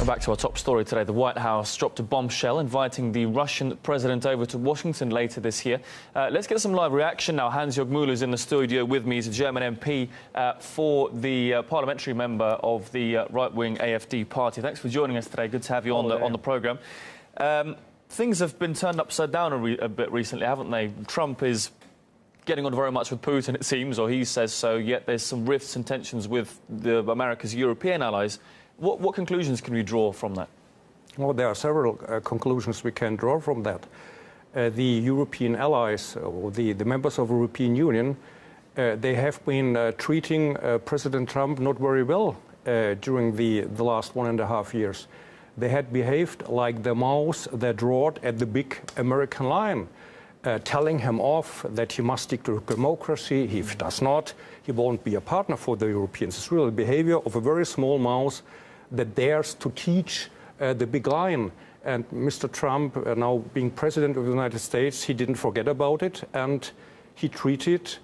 Back to our top story today. The White House dropped a bombshell inviting the Russian president over to Washington later this year. Let's get some live reaction now. Hansjörg Müller is in the studio with me. He's a German MP for the parliamentary member of the right-wing AfD party. Thanks for joining us today. Good to have you on the programme. Things have been turned upside down a bit recently, haven't they? Trump is getting on very much with Putin, it seems, or he says so, yet there's some rifts and tensions with America's European allies. What conclusions can we draw from that? Well, there are several conclusions we can draw from that. The European allies, or the members of the European Union, they have been treating President Trump not very well during the last 1.5 years. They had behaved like the mouse that roared at the big American lion, telling him off that he must stick to democracy. If he does not, he won't be a partner for the Europeans. It's really the behavior of a very small mouse that dares to teach the big lion. And Mr. Trump, now being president of the United States, he didn't forget about it, and he treated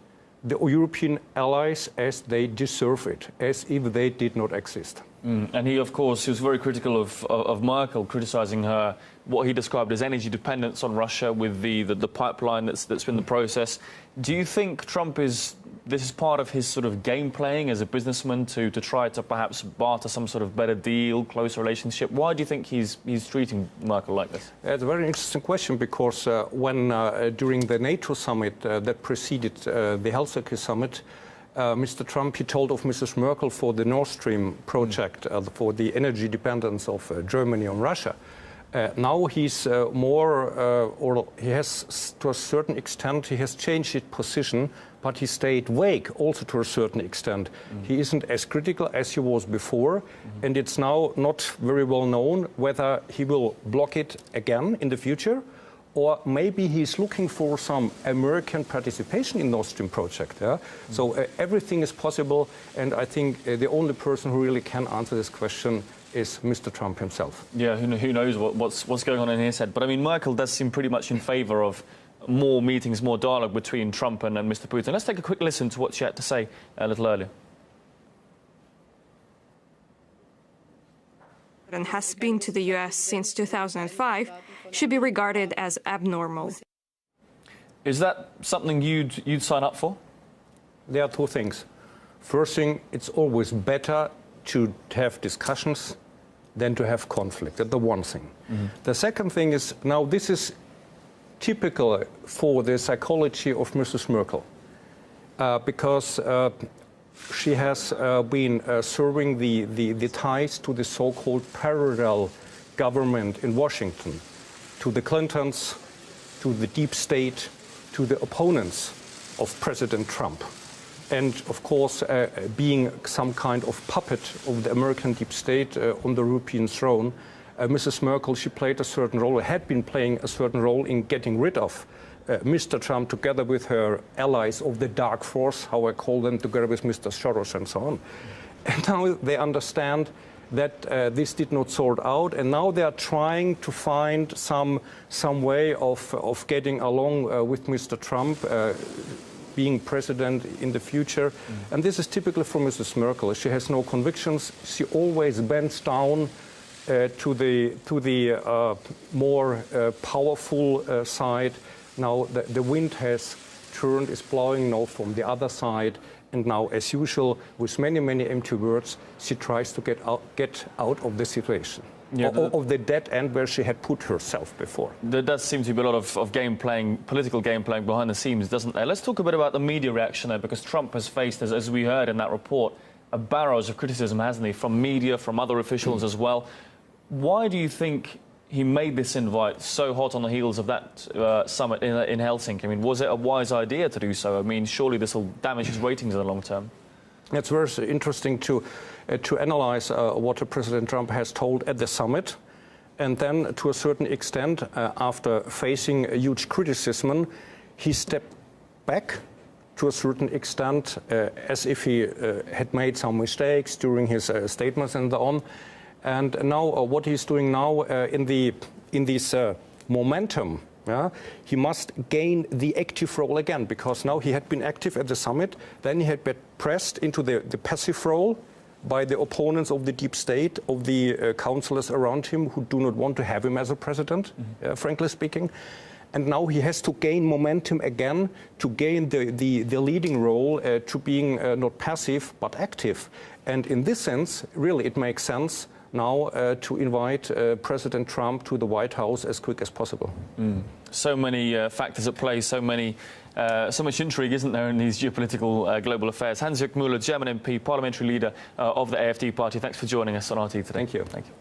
the European allies as they deserve it, as if they did not exist. And he, of course, he was very critical of Merkel, criticising her, what he described as energy dependence on Russia with the pipeline that's been the process. Do you think this is part of his sort of game playing as a businessman to try to perhaps barter some sort of better deal, closer relationship? Why do you think he's treating Merkel like this? It's a very interesting question, because when during the NATO summit that preceded the Helsinki summit, Mr. Trump, he told of Mrs. Merkel for the Nord Stream project, for the energy dependence of Germany on Russia. Now he's or he has, to a certain extent, he has changed his position, but he stayed vague also to a certain extent. He isn't as critical as he was before, and it's now not very well known whether he will block it again in the future, or maybe he's looking for some American participation in the Nord Stream project. Yeah? So everything is possible, and I think the only person who really can answer this question is Mr. Trump himself. Yeah, who knows what's going on in his head. But I mean, Merkel does seem pretty much in favour of more meetings, more dialogue between Trump and Mr. Putin. Let's take a quick listen to what she had to say a little earlier. And has been to the US since 2005 should be regarded as abnormal. Is that something you'd sign up for? There are two things. First thing, it's always better to have discussions than to have conflict. That's the one thing. The second thing is, now this is typical for the psychology of Mrs. Merkel, because she has been serving the ties to the so-called parallel government in Washington, to the Clintons, to the deep state, to the opponents of President Trump. And, of course, being some kind of puppet of the American deep state on the European throne, Mrs. Merkel, she played a certain role, had been playing a certain role in getting rid of Mr. Trump, together with her allies of the dark force, how I call them, together with Mr. Soros and so on. And now they understand that this did not sort out, and now they are trying to find some way of getting along with Mr. Trump, being president in the future. And this is typical for Mrs. Merkel. She has no convictions. She always bends down to the more powerful side. Now the wind has turned, is blowing now from the other side, and now, as usual, with many empty words, she tries to get out of the situation. Yeah, of the dead end where she had put herself before. There does seem to be a lot of game playing, political game playing behind the scenes, doesn't there? Let's talk a bit about the media reaction there, because Trump has faced, as we heard in that report, a barrage of criticism, hasn't he, from media, from other officials as well. Why do you think he made this invite so hot on the heels of that summit in Helsinki? I mean, was it a wise idea to do so? I mean, surely this will damage his ratings in the long term. It's very interesting to analyze what President Trump has told at the summit, and then, to a certain extent, after facing a huge criticism, he stepped back to a certain extent, as if he had made some mistakes during his statements and so on. And now, what he's doing now in this momentum, he must gain the active role again, because now he had been active at the summit, then he had been pressed into the passive role, by the opponents of the deep state, of the councillors around him who do not want to have him as a president, frankly speaking. And now he has to gain momentum again, to gain the leading role, to being not passive but active. And in this sense, really, it makes sense now to invite President Trump to the White House as quick as possible. So many factors at play, so much intrigue, isn't there, in these geopolitical global affairs. Hansjörg Müller, German MP, parliamentary leader of the AfD party. Thanks for joining us on RT today. Thank you. Thank you.